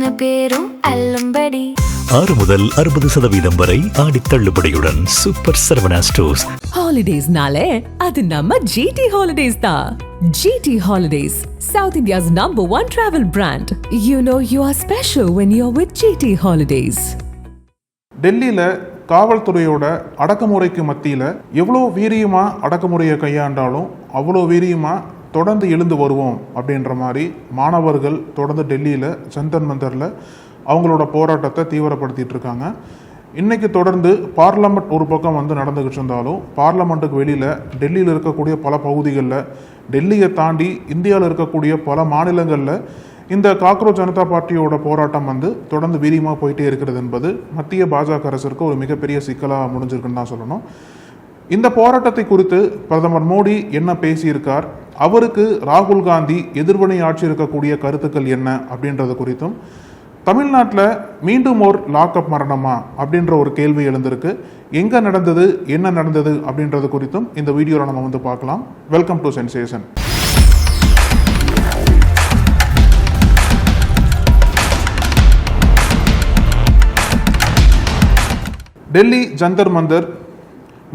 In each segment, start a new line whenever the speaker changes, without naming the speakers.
அத்தனை பேரும் அல்லும்படி
6 முதல் 60% வரை ஆடி தள்ளுபடியுடன் சூப்பர் சரவணா ஸ்டோர்ஸ்.
ஹாலிடேஸ்னாலே அது நம்ம ஜிடி ஹாலிடேஸ் தான். GT Holidays, South India's #1 travel brand. You know you are special when you're with GT Holidays.
டெல்லியில் காவல்துறையோட அடக்குமுறைக்கு மத்தியில் எவ்வளோ வீரியமாக அடக்குமுறையை கையாண்டாலும் அவ்வளோ வீரியமாக தொடர்ந்து எழுந்து வருவோம் அப்படின்ற மாதிரி மாணவர்கள் தொடர்ந்து டெல்லியில் ஜந்தர் மந்தரில் அவங்களோட போராட்டத்தை தீவிரப்படுத்திட்டு இருக்காங்க. இன்றைக்கி தொடர்ந்து பார்லமெண்ட் ஒரு பக்கம் நடந்துக்கிட்டு இருந்தாலும் பார்லமெண்ட்டுக்கு வெளியில் டெல்லியில் இருக்கக்கூடிய பல பகுதிகளில், டெல்லியை தாண்டி இந்தியாவில் இருக்கக்கூடிய பல மாநிலங்களில் இந்த காக்ரோச் ஜனதா பார்ட்டியோட போராட்டம் தொடர்ந்து வீரியமாக போயிட்டே இருக்கிறது என்பது மத்திய பாஜக அரசுக்கு ஒரு மிகப்பெரிய சிக்கலாக முடிஞ்சிருக்குன்னு தான் சொல்லணும். இந்த போராட்டத்தை குறித்து பிரதமர் மோடி என்ன பேசியிருக்கார், அவருக்கு ராகுல் காந்தி எதிர்வினை ஆட்சி இருக்கக்கூடிய கருத்துக்கள் என்ன அப்படின்றது குறித்தும், தமிழ்நாட்டில் மீண்டும் ஒரு லாக்அப் மரணமா அப்படின்ற ஒரு கேள்வி எழுந்திருக்கு. எங்கே நடந்தது, என்ன நடந்தது அப்படின்றது குறித்தும் இந்த வீடியோவில் நம்ம பார்க்கலாம். Welcome to sensation. Delhi Jantar Mantar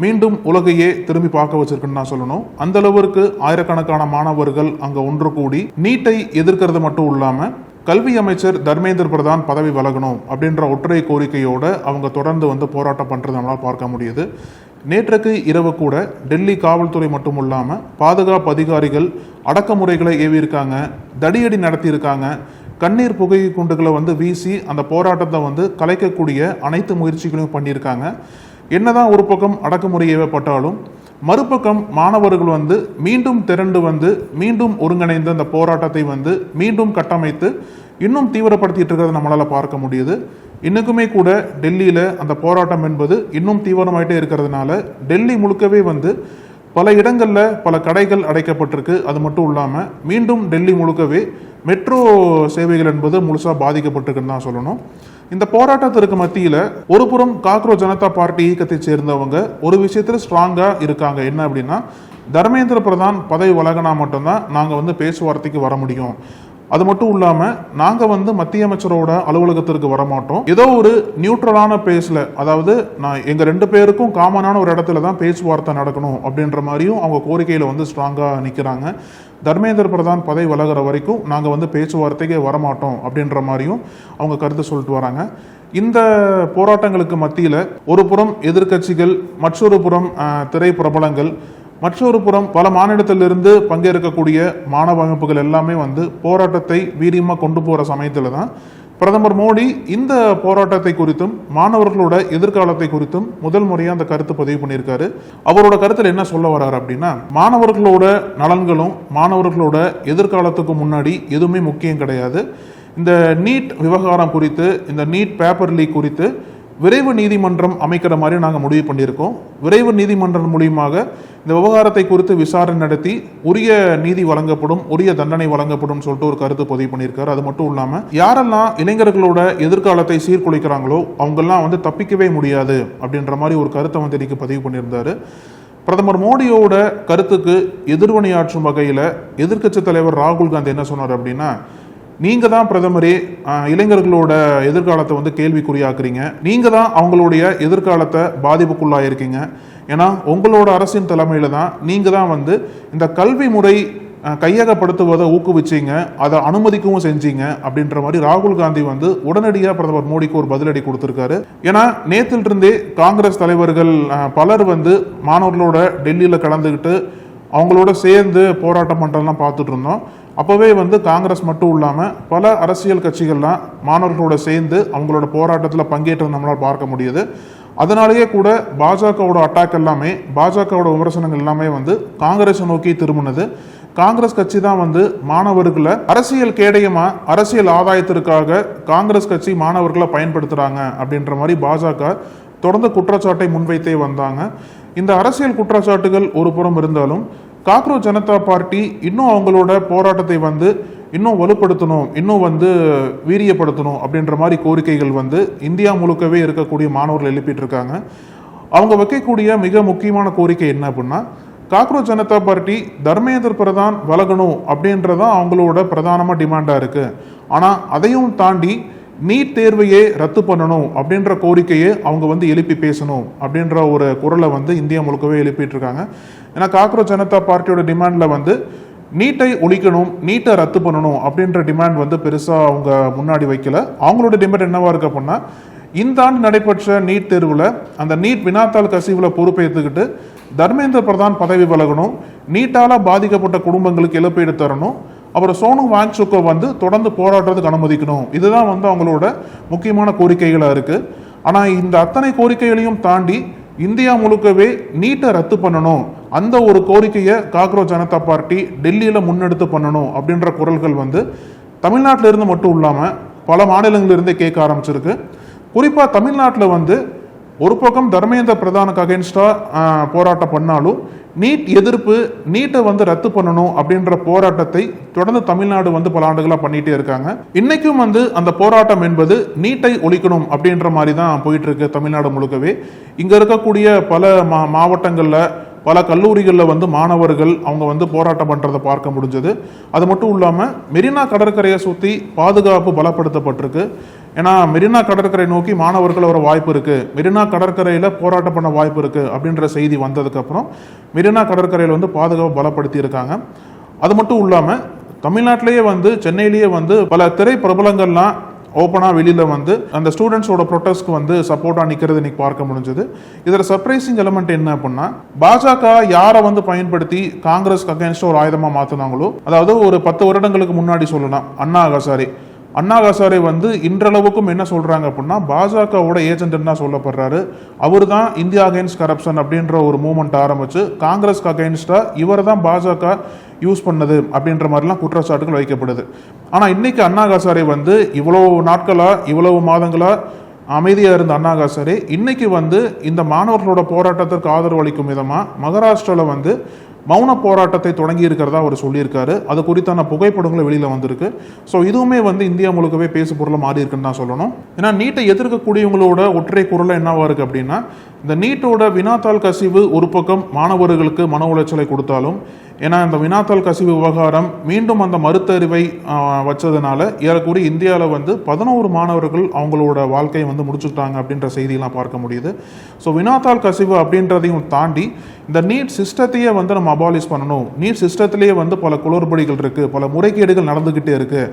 மீண்டும் உலகையே திரும்பி பார்க்க வச்சிருக்குன்னு தான் சொல்லணும். அந்த அளவிற்கு ஆயிரக்கணக்கான மாணவர்கள் அங்கே ஒன்று கூடி நீட்டை எதிர்க்கிறது மட்டும் இல்லாமல் கல்வி அமைச்சர் தர்மேந்திர பிரதான் பதவி விலகணும் அப்படின்ற ஒற்றை கோரிக்கையோடு அவங்க தொடர்ந்து போராட்டம் பண்ணுறது நம்மளால் பார்க்க முடியுது. நேற்றுக்கு இரவு கூட டெல்லி காவல்துறை மட்டும் இல்லாமல் பாதுகாப்பு அதிகாரிகள் அடக்குமுறைகளை ஏவியிருக்காங்க, தடியடி நடத்தியிருக்காங்க, கண்ணீர் புகை குண்டுகளை வீசி அந்த போராட்டத்தை கலைக்கக்கூடிய அனைத்து முயற்சிகளையும் பண்ணியிருக்காங்க. என்னதான் ஒரு பக்கம் அடக்குமுறை ஏவப்பட்டாலும் மறுபக்கம் மாணவர்கள் மீண்டும் திரண்டு மீண்டும் ஒருங்கிணைந்து அந்த போராட்டத்தை மீண்டும் கட்டமைத்து இன்னும் தீவிரப்படுத்திட்டு இருக்கிறத நம்மளால் பார்க்க முடியுது. இன்னுக்குமே கூட டெல்லியில் அந்த போராட்டம் என்பது இன்னும் தீவிரமாயிட்டே இருக்கிறதுனால டெல்லி முழுக்கவே பல இடங்களில் பல கடைகள் அடைக்கப்பட்டிருக்கு. அது மட்டும் இல்லாமல் மீண்டும் டெல்லி முழுக்கவே மெட்ரோ சேவைகள் என்பது முழுசாக பாதிக்கப்பட்டிருக்குன்னு தான் சொல்லணும். இந்த போராட்டத்திற்கு மத்தியில் ஒரு புறம் காக்ரோச் ஜனதா பார்ட்டி இயக்கத்தை சேர்ந்தவங்க ஒரு விஷயத்தில் ஸ்ட்ராங்காக இருக்காங்க. என்ன அப்படின்னா, தர்மேந்திர பிரதான் பதவி விலகினா மட்டும்தான் நாங்கள் பேச்சுவார்த்தைக்கு வர முடியும். அது மட்டும் இல்லாமல் நாங்கள் மத்திய அமைச்சரோட அலுவலகத்திற்கு வரமாட்டோம், ஏதோ ஒரு நியூட்ரலான பேஸில், அதாவது எங்கள் 2 பேருக்கும் காமனான ஒரு இடத்துல தான் பேச்சுவார்த்தை நடக்கணும் அப்படின்ற மாதிரியும் அவங்க கோரிக்கையில் ஸ்ட்ராங்காக நிற்கிறாங்க. தர்மேந்திர பிரதான் பதவி விலகிற வரைக்கும் நாங்கள் பேச்சுவார்த்தைக்கு வரமாட்டோம் அப்படின்ற மாதிரியும் அவங்க கருத்து சொல்லிட்டு வராங்க. இந்த போராட்டங்களுக்கு மத்தியில் ஒரு புறம் எதிர்க்கட்சிகள், மற்றொரு புறம் திரைப்பிரபலங்கள், மற்றொரு புறம் பல மாநிலத்திலிருந்து பங்கேற்கக்கூடிய மாணவ அமைப்புகள் எல்லாமே போராட்டத்தை வீரியமாக கொண்டு போகிற சமயத்தில் தான் பிரதமர் மோடி இந்த போராட்டத்தை குறித்தும் மாணவர்களோட எதிர்காலத்தை குறித்தும் முதல் முறையாக அந்த கருத்து பதிவு பண்ணியிருக்காரு. அவரோட கருத்தில் என்ன சொல்ல வர்றாரு அப்படின்னா, மாணவர்களோட நலன்களும் மாணவர்களோட எதிர்காலத்துக்கு முன்னாடி எதுவுமே முக்கியம் கிடையாது. இந்த நீட் விவகாரம் குறித்து, இந்த நீட் பேப்பர் லீக் குறித்து விரைவு நீதிமன்றம் அமைக்கிற மாதிரி நாங்கள் முடிவு பண்ணியிருக்கோம். விரைவு நீதிமன்றம் மூலியமாக இந்த விவகாரத்தை குறித்து விசாரணை நடத்தி உரிய நீதி வழங்கப்படும், உரிய தண்டனை வழங்கப்படும் சொல்லிட்டு ஒரு கருத்து பதிவு பண்ணியிருக்காரு. அது மட்டும் இல்லாமல் யாரெல்லாம் இளைஞர்களோட எதிர்காலத்தை சீர்குலைக்கிறாங்களோ அவங்கெல்லாம் தப்பிக்கவே முடியாது அப்படின்ற மாதிரி ஒரு கருத்தை இன்னைக்கு பதிவு பண்ணியிருந்தாரு. பிரதமர் மோடியோட கருத்துக்கு எதிர்வினையாற்றும் வகையில் எதிர்க்கட்சி தலைவர் ராகுல் காந்தி என்ன சொன்னார் அப்படின்னா, நீங்க தான் பிரதமரே இளைஞர்களோட எதிர்காலத்தை கேள்விக்குறியாக்குறீங்க, நீங்க தான் அவங்களுடைய எதிர்காலத்தை பாதிப்புக்குள்ளாயிருக்கீங்க. ஏன்னா உங்களோட அரசின் தலைமையில தான் நீங்க தான் இந்த கல்வி முறை கையகப்படுத்துவதை ஊக்குவிச்சிங்க, அதை அனுமதிக்கவும் செஞ்சீங்க அப்படின்ற மாதிரி ராகுல் காந்தி உடனடியாக பிரதமர் மோடிக்கு ஒரு பதிலடி கொடுத்திருக்காரு. ஏன்னா நேற்றிலிருந்தே காங்கிரஸ் தலைவர்கள் பலர் மாணவர்களோட டெல்லியில் கலந்துக்கிட்டு அவங்களோட சேர்ந்து போராட்டம் பண்ணுறதெல்லாம் பார்த்துட்டு இருந்தோம். அப்போவே காங்கிரஸ் மட்டும் இல்லாமல் பல அரசியல் கட்சிகள்லாம் மாணவர்களோட சேர்ந்து அவங்களோட போராட்டத்தில் பங்கேற்றது நம்மளால் பார்க்க முடியுது. அதனாலேயே கூட பாஜகவோட அட்டாக் எல்லாமே, பாஜகவோட விமர்சனங்கள் எல்லாமே காங்கிரஸை நோக்கி திரும்பினது. காங்கிரஸ் கட்சி தான் மாணவர்களை அரசியல் கேடயமா, அரசியல் ஆதாயத்திற்காக காங்கிரஸ் கட்சி மாணவர்களை பயன்படுத்துகிறாங்க அப்படின்ற மாதிரி பாஜக தொடர்ந்து குற்றச்சாட்டை முன்வைத்தே வந்தாங்க. இந்த அரசியல் குற்றச்சாட்டுகள் ஒரு புறம் இருந்தாலும் காக்ரோச் ஜனதா பார்ட்டி இன்னும் அவங்களோட போராட்டத்தை இன்னும் வலுப்படுத்தணும், இன்னும் வீரியப்படுத்தணும் அப்படின்ற மாதிரி கோரிக்கைகள் இந்தியா முழுக்கவே இருக்கக்கூடிய மாணவர்கள் எழுப்பிட்டு இருக்காங்க. அவங்க வைக்கக்கூடிய மிக முக்கியமான கோரிக்கை என்ன அப்படின்னா, காக்ரோச் ஜனதா பார்ட்டி தர்மேந்திர பிரதான் விலகணும் அப்படின்றதான் அவங்களோட பிரதானமாக டிமாண்டாக இருக்குது. ஆனால் அதையும் தாண்டி நீட் தேர்வையே ரத்து பண்ணணும் அப்படின்ற கோரிக்கையை அவங்க வந்து எழுப்பி பேசணும் அப்படின்ற ஒரு குரலை வந்து இந்தியா முழுக்கவே எழுப்பிட்டு இருக்காங்க. ஏன்னா காக்ரோச் ஜனதா பார்ட்டியோட டிமாண்ட்ல வந்து நீட்டை ஒழிக்கணும், நீட்டை ரத்து பண்ணணும் அப்படின்ற டிமாண்ட் வந்து பெருசாக அவங்க முன்னாடி வைக்கல. அவங்களோட டிமாண்ட் என்னவா இருக்கு அப்படின்னா, இந்த ஆண்டு நடைபெற்ற நீட் தேர்வில் அந்த நீட் வினாத்தாள் கசிவில் பொறுப்பேற்றுக்கிட்டு தர்மேந்திர பிரதான் பதவி விலகணும், நீட்டால் பாதிக்கப்பட்ட குடும்பங்களுக்கு இழப்பீடு தரணும், அப்புறம் சோனு வாங்சுக்கை வந்து தொடர்ந்து போராட்டத்துக்கு அனுமதிக்கணும். இதுதான் வந்து அவங்களோட முக்கியமான கோரிக்கைகளாக இருக்குது. ஆனால் இந்த அத்தனை கோரிக்கைகளையும் தாண்டி இந்தியா முழுக்கவே நீட்டை ரத்து பண்ணணும், அந்த ஒரு கோரிக்கையை காக்ரோச் ஜனதா பார்ட்டி டெல்லியில் முன்னெடுத்து பண்ணணும் அப்படின்ற குரல்கள் வந்து தமிழ்நாட்டில் இருந்து மட்டும் இல்லாமல் பல மாநிலங்களிலிருந்தே கேட்க ஆரம்பிச்சிருக்கு. குறிப்பாக தமிழ்நாட்டில் வந்து ஒரு பக்கம் தர்மேந்திர பிரதானுக்கு அகேன்ஸ்டாக போராட்டம் பண்ணாலும் நீட் எதிர்ப்பு, நீட்டை வந்து ரத்து பண்ணணும் அப்படின்ற போராட்டத்தை தொடர்ந்து தமிழ்நாடு வந்து பல ஆண்டுகளாக பண்ணிகிட்டே இருக்காங்க. இன்னைக்கும் வந்து அந்த போராட்டம் என்பது நீட்டை ஒழிக்கணும் அப்படின்ற மாதிரி தான் போயிட்டு இருக்கு தமிழ்நாடு முழுக்கவே. இங்கே இருக்கக்கூடிய பல மாவட்டங்களில் பல கல்லூரிகளில் வந்து மாணவர்கள் அவங்க வந்து போராட்டம் பண்ணுறதை பார்க்க முடிஞ்சது. அது மட்டும் இல்லாமல் மெரினா கடற்கரையை சுற்றி பாதுகாப்பு பலப்படுத்தப்பட்டிருக்கு. ஏன்னா மெரினா கடற்கரை நோக்கி மாணவர்கள் வர வாய்ப்பு இருக்குது, மெரினா கடற்கரையில் போராட்டம் பண்ண வாய்ப்பு இருக்குது அப்படின்ற செய்தி வந்ததுக்கப்புறம் மெரினா கடற்கரையில் வந்து பாதுகாப்பு பலப்படுத்தி இருக்காங்க. அது மட்டும் இல்லாமல் தமிழ்நாட்டிலேயே வந்து சென்னையிலேயே வந்து பல திரை பிரபலங்கள்லாம் ஓப்பனாக வெளியில் வந்து அந்த ஸ்டூடெண்ட்ஸோட ப்ரொட்டஸ்ட்க்கு வந்து சப்போர்ட்டாக நிற்கிறது இன்னைக்கு பார்க்க முடிஞ்சது. இதில் சர்ப்ரைசிங் எலிமெண்ட் என்ன அப்படின்னா, பாஜக யாரை வந்து பயன்படுத்தி காங்கிரஸ்க்கு அகேன்ஸ்டாக ஒரு ஆயுதமாக மாற்றினாங்களோ, அதாவது ஒரு 10 வருடங்களுக்கு முன்னாடி சொல்லலாம், அண்ணா ஹசாரே வந்து இன்றளவுக்கும் என்ன சொல்றாங்க அப்படின்னா, பாஜகவோட ஏஜென்ட் தான் சொல்லப்படுறாரு. அவர் தான் இந்தியா அகைன்ஸ்ட் கரப்ஷன் அப்படின்ற ஒரு மூவ்மெண்ட் ஆரம்பிச்சு காங்கிரஸ்க்கு அகைன்ஸ்டா இவர் தான் பாஜக யூஸ் பண்ணது அப்படின்ற மாதிரிலாம் குற்றச்சாட்டுகள் வைக்கப்படுது. ஆனால் இன்னைக்கு அண்ணா ஹசாரே வந்து இவ்வளவு நாட்களா இவ்வளவு மாதங்களா அமைதியாக இருந்த அண்ணா ஹசாரே இன்னைக்கு வந்து இந்த மாணவர்களோட போராட்டத்திற்கு ஆதரவு அளிக்கும் விதமாக மகாராஷ்டிராவில் வந்து மௌன போராட்டத்தை தொடங்கி இருக்கிறதா அவர் சொல்லியிருக்காரு. அது குறித்தான புகைப்படங்களும் வெளியில் வந்திருக்கு. ஸோ இதுவுமே வந்து இந்தியா முழுக்கவே பேசு பொருளாக மாறி இருக்குன்னு தான் சொல்லணும். ஏன்னா நீட்டை எதிர்க்கக்கூடியவங்களோட ஒற்றை குரல் என்னவா இருக்கு அப்படின்னா, இந்த நீட்டோட வினாத்தாள் கசிவு ஒரு பக்கம் மாணவர்களுக்கு மன உளைச்சலை கொடுத்தாலும், ஏன்னா இந்த வினாத்தாள் கசிவு விவகாரம் மீண்டும் அந்த மறுத்தறிவை வச்சதுனால ஏறக்குறைய இந்தியாவில் வந்து 11 மாணவர்கள் அவங்களோட வாழ்க்கையை வந்து முடிச்சுட்டாங்க அப்படின்ற செய்தியெல்லாம் பார்க்க முடியுது. ஸோ வினாத்தாள் கசிவு அப்படின்றதையும் தாண்டி இந்த நீட் சிஸ்டத்தையே வந்து நம்ம அபாலிஷ் பண்ணணும், நீட் சிஸ்டத்திலேயே வந்து பல குளறுபடிகள் இருக்குது, பல முறைகேடுகள் நடந்துக்கிட்டே இருக்குது,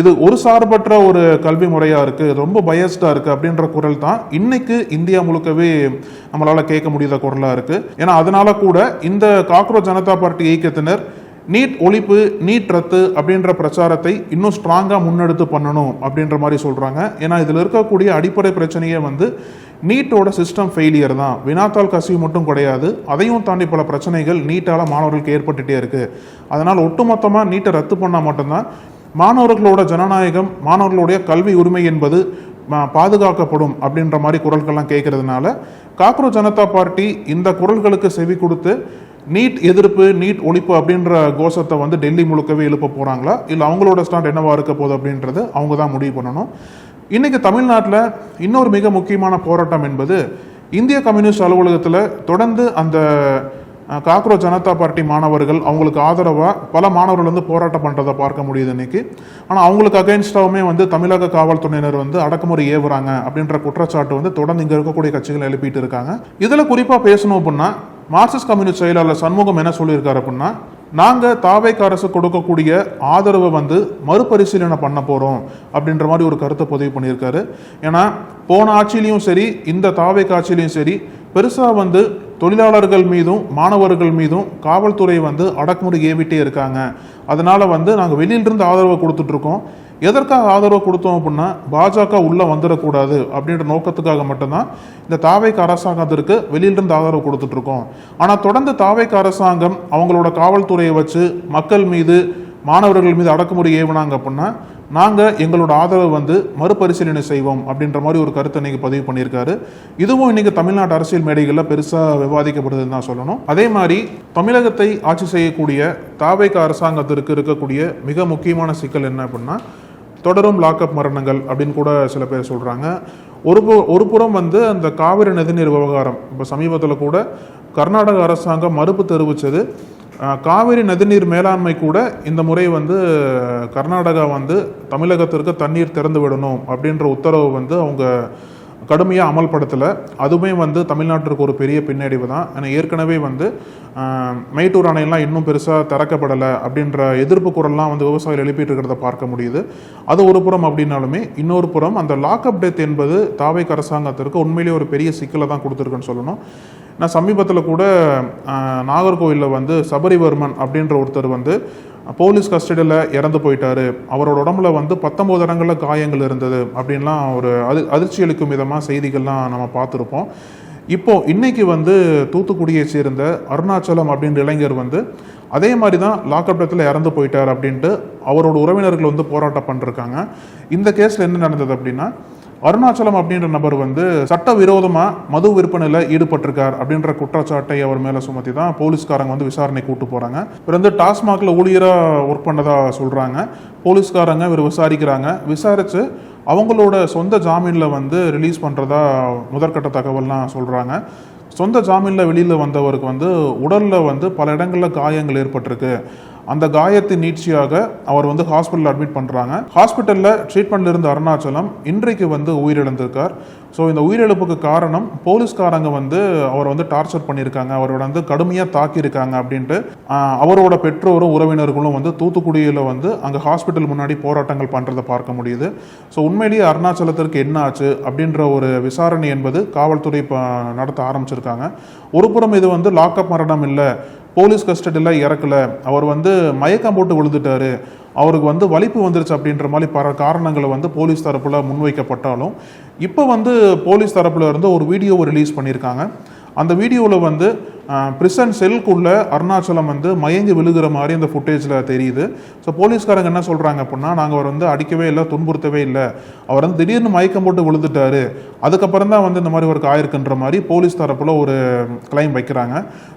இது ஒரு சார்பற்ற ஒரு கல்வி முறையாக இருக்குது, ரொம்ப பயஸ்டாக இருக்குது அப்படின்ற குரல் தான் இன்னைக்கு இந்தியா முழுக்கவே நம்மளால் கேட்க முடியாத குரலாக இருக்குது. ஏன்னா அதனால கூட இந்த காக்ரோச் ஜனதா பார்ட்டி இயக்கத்தினர் நீட் ஒழிப்பு, நீட் ரத்து அப்படின்ற பிரச்சாரத்தை இன்னும் ஸ்ட்ராங்காக முன்னெடுத்து பண்ணணும் அப்படின்ற மாதிரி சொல்கிறாங்க. ஏன்னா இதில் இருக்கக்கூடிய அடிப்படை பிரச்சனையே வந்து நீட்டோட சிஸ்டம் ஃபெயிலியர் தான், வினாத்தாள் கசிவு மட்டும் கிடையாது, அதையும் தாண்டி பல பிரச்சனைகள் நீட்டால் மாணவர்களுக்கு ஏற்பட்டுகிட்டே இருக்குது. அதனால் ஒட்டுமொத்தமாக நீட்டை ரத்து பண்ணால் மட்டும்தான் மாணவர்களோட ஜனநாயகம், மாணவர்களுடைய கல்வி உரிமை என்பது பாதுகாக்கப்படும் அப்படின்ற மாதிரி குரல்கள்லாம் கேட்கறதுனால காக்ரோச் ஜனதா பார்ட்டி இந்த குரல்களுக்கு செவி கொடுத்து நீட் எதிர்ப்பு, நீட் ஒழிப்பு அப்படின்ற கோஷத்தை வந்து டெல்லி முழுக்கவே எழுப்ப போகிறாங்களா, இல்லை அவங்களோட ஸ்டாண்ட் என்னவா இருக்க போகுது அப்படின்றது அவங்க தான் முடிவு பண்ணணும். இன்னைக்கு தமிழ்நாட்டில் இன்னொரு மிக முக்கியமான போராட்டம் என்பது இந்திய கம்யூனிஸ்ட் அலுவலகத்தில் தொடர்ந்து அந்த காக்ரோச் ஜனதா பார்ட்டி மாணவர்கள் அவங்களுக்கு ஆதரவாக பல மாணவர்கள் வந்து போராட்டம் பண்ணுறதை பார்க்க முடியுது இன்னைக்கு. ஆனால் அவங்களுக்கு அகைன்ஸ்டாகவுமே வந்து தமிழக காவல்துறையினர் வந்து அடக்குமுறை ஏவுறாங்க அப்படின்ற குற்றச்சாட்டு வந்து தொடர்ந்து இங்கே இருக்கக்கூடிய கட்சிகள் எழுப்பிட்டு இருக்காங்க. இதில் குறிப்பாக பேசணும் அப்படின்னா, மார்க்சிஸ்ட் கம்யூனிஸ்ட் செயலாளர் சண்முகம் என்ன சொல்லியிருக்காரு அப்படின்னா, நாங்கள் தாவேக அரசு கொடுக்கக்கூடிய ஆதரவை வந்து மறுபரிசீலனை பண்ண போகிறோம் அப்படின்ற மாதிரி ஒரு கருத்தை பதிவு பண்ணியிருக்காரு. ஏன்னா போன ஆட்சியிலையும் சரி, இந்த தாவேக ஆட்சியிலையும் சரி, பெருசாக வந்து தொழிலாளர்கள் மீதும் மாணவர்கள் மீதும் காவல்துறை வந்து அடக்குமுறை ஏவிட்டே இருக்காங்க. அதனால் வந்து நாங்கள் வெளியிலிருந்து ஆதரவை கொடுத்துட்ருக்கோம். எதற்காக ஆதரவு கொடுத்தோம் அப்படின்னா, பாஜக உள்ளே வந்துடக்கூடாது அப்படின்ற நோக்கத்துக்காக மட்டும்தான் இந்த தாவேக அரசாங்கத்திற்கு வெளியிலிருந்து ஆதரவு கொடுத்துட்ருக்கோம். ஆனால் தொடர்ந்து தாவேக அரசாங்கம் அவங்களோட காவல்துறையை வச்சு மக்கள் மீது, மாணவர்கள் மீது அடக்குமுறை ஏவினாங்க அப்படின்னா நாங்கள் எங்களோட ஆதரவு வந்து மறுபரிசீலனை செய்வோம் அப்படின்ற மாதிரி ஒரு கருத்தை இன்னைக்கு பதிவு பண்ணியிருக்காரு. இதுவும் இன்னைக்கு தமிழ்நாட்டு அரசியல் மேடைகளில் பெருசாக விவாதிக்கப்படுதுன்னு தான் சொல்லணும். அதே மாதிரி தமிழகத்தை ஆட்சி செய்யக்கூடிய தாவேக அரசாங்கத்திற்கு இருக்கக்கூடிய மிக முக்கியமான சிக்கல் என்ன அப்படின்னா, தொடரும் லாக்அப் மரணங்கள் அப்படின்னு கூட சில பேர் சொல்கிறாங்க. ஒரு புறம் வந்து அந்த காவிரி நதிநீர் விவகாரம், இப்போ சமீபத்தில் கூட கர்நாடக அரசாங்கம் மறுப்பு தெரிவித்தது. காவிரி நதிநீர் மேலாண்மை கூட இந்த முறை வந்து கர்நாடகா வந்து தமிழகத்திற்கு தண்ணீர் திறந்து விடணும் அப்படின்ற உத்தரவு வந்து அவங்க கடுமையாக அமல்படுத்தலை. அதுவுமே வந்து தமிழ்நாட்டிற்கு ஒரு பெரிய பின்னடைவு தான். ஆனால் ஏற்கனவே வந்து மேட்டூர் அணையெல்லாம் இன்னும் பெருசாக திறக்கப்படலை அப்படின்ற எதிர்ப்பு குரல்லாம் வந்து விவசாயிகள் எழுப்பிட்டு இருக்கிறத பார்க்க முடியுது. அது ஒரு புறம் அப்படின்னாலுமே இன்னொரு புறம் அந்த லாக்அப் டெத் என்பது தாவேக் அரசாங்கத்திற்கு உண்மையிலேயே ஒரு பெரிய சிக்கலை தான் கொடுத்துருக்குன்னு சொல்லணும். நான் சமீபத்தில் கூட நாகர்கோவிலில் வந்து சபரிவர்மன் அப்படின்ற ஒருத்தர் வந்து போலீஸ் கஸ்டடியில் இறந்து போயிட்டாரு, அவரோட உடம்புல வந்து 19 இடங்களில் காயங்கள் இருந்தது அப்படின்லாம் ஒரு அதிர்ச்சி அளிக்கும் விதமாக செய்திகள்லாம் நம்ம பார்த்துருப்போம். இன்னைக்கு வந்து தூத்துக்குடியை சேர்ந்த அருணாச்சலம் அப்படின்ற இளைஞர் வந்து அதே மாதிரி தான் லாக்அப் டெத்தில் இறந்து போயிட்டார் அப்படின்ட்டு அவரோட உறவினர்கள் வந்து போராட்டம் பண்ணிருக்காங்க. இந்த கேஸில் என்ன நடந்தது அப்படின்னா, அருணாச்சலம் அப்படின்ற நபர் வந்து சட்டவிரோதமாக மது விற்பனையில் ஈடுபட்டிருக்கார் அப்படின்ற குற்றச்சாட்டை அவர் மேலே சுமத்தி தான் போலீஸ்காரங்க வந்து விசாரணை கூட்டு போகிறாங்க. இவர் வந்து டாஸ்மாகில் ஊழியராக ஒர்க் பண்ணதாக சொல்கிறாங்க. போலீஸ்காரங்க இவர் விசாரித்து அவங்களோட சொந்த ஜாமீனில் வந்து ரிலீஸ் பண்ணுறதா முதற்கட்ட தகவல்லாம் சொல்கிறாங்க. சொந்த ஜாமீனில் வெளியில் வந்தவருக்கு வந்து உடலில் வந்து பல இடங்களில் காயங்கள் ஏற்பட்டிருக்கு. அந்த காயத்தின் நீட்சியாக அவர் வந்து ஹாஸ்பிட்டலில் அட்மிட் பண்ணுறாங்க. ஹாஸ்பிட்டலில் ட்ரீட்மெண்ட்டில் இருந்த அருணாச்சலம் இன்றைக்கு வந்து உயிரிழந்திருக்கார். ஸோ இந்த உயிரிழப்புக்கு காரணம் போலீஸ்காரங்க வந்து அவரை வந்து டார்ச்சர் பண்ணியிருக்காங்க, அவரோட வந்து கடுமையாக தாக்கியிருக்காங்க அப்படின்ட்டு அவரோட பெற்றோரும் உறவினர்களும் வந்து தூத்துக்குடியில் வந்து அங்கே ஹாஸ்பிட்டல் முன்னாடி போராட்டங்கள் பண்ணுறதை பார்க்க முடியுது. ஸோ உண்மையிலேயே அருணாச்சலத்திற்கு என்ன ஆச்சு அப்படின்ற ஒரு விசாரணை என்பது காவல்துறை நடத்த ஆரம்பிச்சிருக்காங்க. ஒரு புறம் இது வந்து லாக்அப் மரணம் இல்லை, போலீஸ் கஸ்டடியில் இறக்கல, அவர் வந்து மயக்கம் போட்டு விழுந்துட்டாரு, அவருக்கு வந்து வலிப்பு வந்துருச்சு அப்படின்ற மாதிரி பல காரணங்களை வந்து போலீஸ் தரப்பில் முன்வைக்கப்பட்டாலும் இப்போ வந்து போலீஸ் தரப்பில் இருந்து ஒரு வீடியோவை ரிலீஸ் பண்ணியிருக்காங்க. அந்த வீடியோவில் வந்து பிரிசன் செல்குள்ள அருணாச்சலம் வந்து மயங்கி விழுகிற மாதிரி அந்த ஃபுட்டேஜில் தெரியுது. ஸோ போலீஸ்காரங்க என்ன சொல்கிறாங்க அப்படின்னா, நாங்கள் அவர் வந்து அடிக்கவே இல்லை, துன்புறுத்தவே இல்லை, அவர் வந்து திடீர்னு மயக்கம் போட்டு விழுந்துட்டாரு, அதுக்கப்புறம் தான் வந்து இந்த மாதிரி ஒரு ஆயிருக்குன்ற மாதிரி போலீஸ் தரப்பில் ஒரு கிளைம் வைக்கிறாங்க.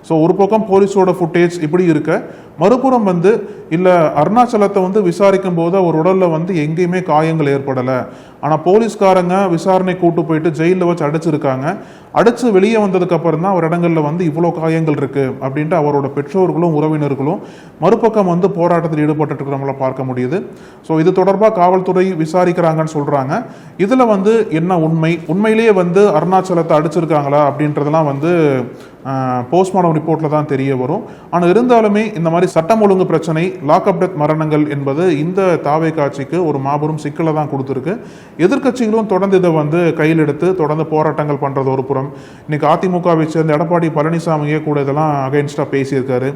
ஸோ ஒரு பக்கம் போலீஸோட ஃபுட்டேஜ் இப்படி இருக்க, மறுபுறம் வந்து இல்லை அருணாச்சலத்தை வந்து விசாரிக்கும் போது அவர் உடலில் வந்து எங்கேயுமே காயங்கள் ஏற்படலை, ஆனால் போலீஸ்காரங்க விசாரணை கூட்டு போயிட்டு ஜெயிலில் வச்சு அடிச்சிருக்காங்க, அடித்து வெளியே வந்ததுக்கு அப்புறம் தான் ஒரு இடங்களில் வந்து இவ்வளோ காயங்கள் இருக்கு அப்படின்ட்டு அவரோட பெற்றோர்களும் உறவினர்களும் மறுபக்கம் வந்து போராட்டத்தில் ஈடுபட்டு இருக்கிறவங்கள பார்க்க முடியுது. ஸோ இது தொடர்பாக காவல்துறை விசாரிக்கிறாங்கன்னு சொல்றாங்க. இதுல வந்து என்ன உண்மையிலேயே வந்து அருணாச்சலத்தை அடிச்சிருக்காங்களா அப்படின்றதெல்லாம் வந்து போஸ்ட்மார்டம் ரிப்போர்ட்ல தான் தெரிய வரும். ஆனால் இருந்தாலுமே இந்த மாதிரி சட்டம் ஒழுங்கு பிரச்சனை, லாக்அப் டெத் மரணங்கள் என்பது இந்த தாவே காட்சிக்கு ஒரு மாபெரும் சிக்கலை தான் கொடுத்துருக்கு. எதிர்கட்சிகளும் தொடர்ந்து இதை வந்து கையில் எடுத்து தொடர்ந்து போராட்டங்கள் பண்றது ஒரு புறம். இன்னைக்கு அதிமுகவை சேர்ந்த எடப்பாடி பழனிசாமியே கூட இதெல்லாம் அகைன்ஸ்டா பேசியிருக்காரு.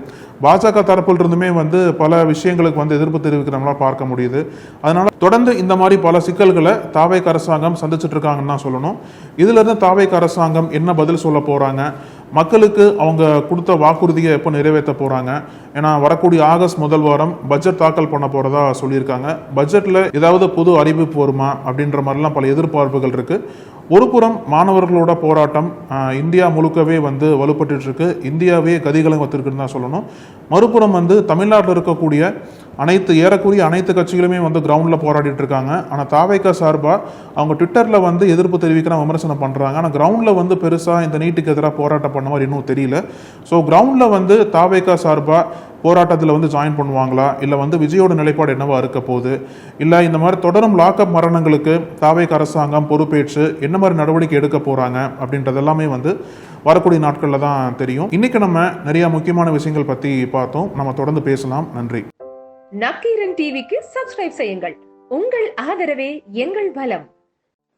பாஜக தரப்பில் இருந்துமே வந்து பல விஷயங்களுக்கு வந்து எதிர்ப்பு தெரிவிக்கிறவங்களா பார்க்க முடியுது. அதனால தொடர்ந்து இந்த மாதிரி பல சிக்கல்களை தாவேக் அரசாங்கம் சந்திச்சுட்டு இருக்காங்கன்னு தான் சொல்லணும். இதுல இருந்து தாவேக் அரசாங்கம் என்ன பதில் சொல்ல போறாங்க, மக்களுக்கு அவங்க கொடுத்த வாக்குறுதியை எப்போ நிறைவேற்ற போறாங்க, ஏன்னா வரக்கூடிய ஆகஸ்ட் முதல் வாரம் பட்ஜெட் தாக்கல் பண்ண போறதா சொல்லியிருக்காங்க. பட்ஜெட்ல ஏதாவது புது அறிவிப்பு வருமா அப்படின்ற மாதிரிலாம் பல எதிர்பார்ப்புகள் இருக்கு. ஒரு புறம் மாணவர்களோட போராட்டம் இந்தியா முழுக்கவே வந்து வலுப்பட்டு இருக்கு, இந்தியாவே கதிகலம் வத்திருக்குன்னு தான் சொல்லணும். மறுபுறம் வந்து தமிழ்நாட்டில் இருக்கக்கூடிய ஏறக்குறைய அனைத்து கட்சிகளுமே வந்து கிரவுண்ட்ல போராடிட்டு இருக்காங்க. ஆனால் தாவேகா சார்பா அவங்க ட்விட்டர்ல வந்து எதிர்ப்பு தெரிவிக்கிறாங்க, விமர்சனம் பண்றாங்க. ஆனால் கிரவுண்ட்ல வந்து பெருசா இந்த நீட்டுக்கு எதிராக போராட்டம் பண்ண மாதிரி இன்னும் தெரியல. ஸோ கிரவுண்ட்ல வந்து தாவேகா சார்பா போராட்டத்தில் வந்து ஜாயின் பண்ணுவாங்களா, இல்லை வந்து விஜயோட நிலைப்பாடு என்னவா இருக்க போகுது, இல்லை இந்த மாதிரி தொடரும் லாக்அப் மரணங்களுக்கு தாவேகா அரசாங்கம் பொறுப்பேற்று என்ன மாதிரி நடவடிக்கை எடுக்க போறாங்க அப்படின்றது எல்லாமே வந்து வரக்கூடிய நாட்களில் தான் தெரியும். இன்னைக்கு நம்ம நிறைய முக்கியமான விஷயங்கள் பற்றி பார்த்தோம். நம்ம தொடர்ந்து பேசலாம். நன்றி.
நக்கீரன் டிவிக்கு சப்ஸ்கிரைப் செய்யுங்கள். உங்கள் ஆதரவே எங்கள் பலம்.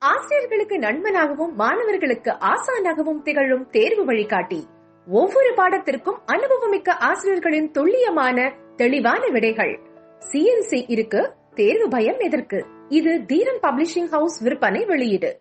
ஆசிரியர்களுக்கு நண்பனாகவும் மாணவர்களுக்கு ஆசானாகவும் திகழும் தேர்வு வழிகாட்டி. ஒவ்வொரு பாடத்திற்கும் அனுபவமிக்க ஆசிரியர்களின் துல்லியமான தெளிவான விடைகள். CNC இருக்கு, தேர்வு பயம் எதற்கு? இது தீரன் பப்ளிஷிங் ஹவுஸ் விற்பனை வெளியீடு.